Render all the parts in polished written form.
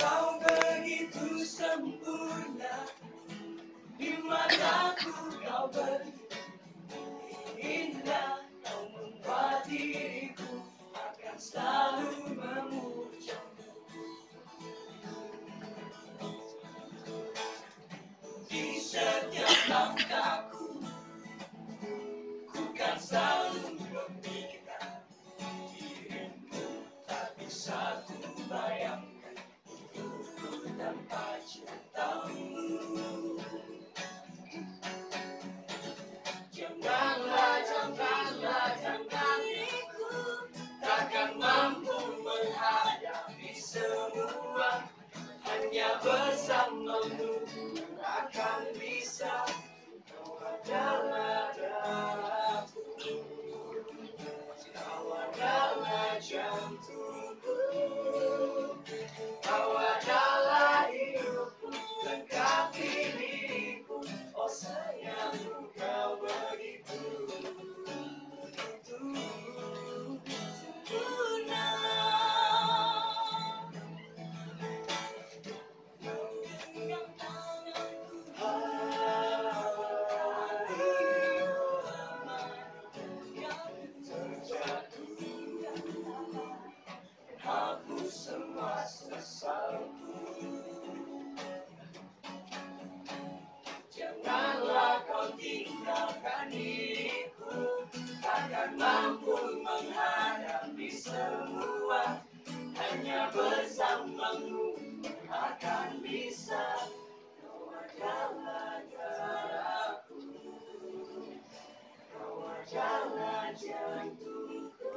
Kau begitu sempurna di mataku, kau begitu indah, kau membuat diriku akan selalu memujamu. Di setiap langkahku, ku kan selalu memikirkan dirimu. Tak bisa ku bayangkan tanpa cintamu. Janganlah, janganlah, jangan diriku takkan mampu menghadapi semua. Hanya bersamamu akan bisa. Kau adalah darahku, kau adalah jantungku, kau adalah hidupku, lengkapi diriku. Oh sayangku, kau begitu sempurna. Kau genggam tanganku, terjatuh, hapus semua sesalku. Janganlah kau tinggalkan diriku, takkan mampu menghadapi semua. Hanya bersamamu akan bisa. Kau adalah darahku, kau adalah jantungku,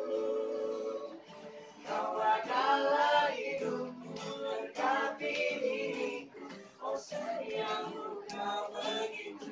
kau adalah hidupku, lengkapi diriku. Oh sayangku, kau begitu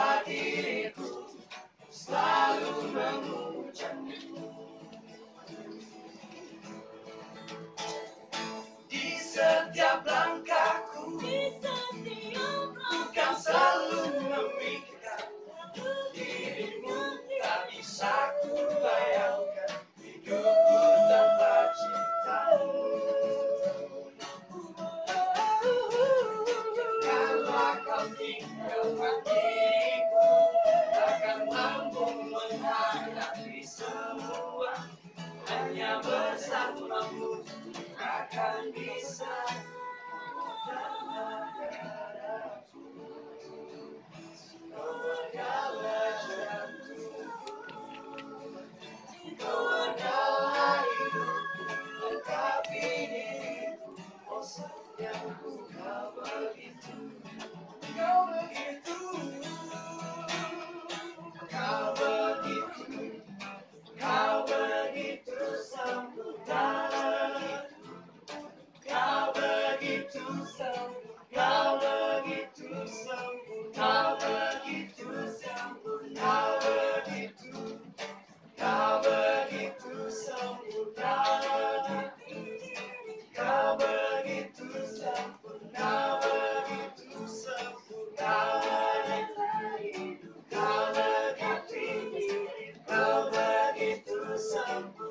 buat diriku selalu memujamu. Di setiap langkahku, ku kan selalu memikirkan dirimu. Tak bisa ku bayangkan hidupku tanpa cinta. sempurna.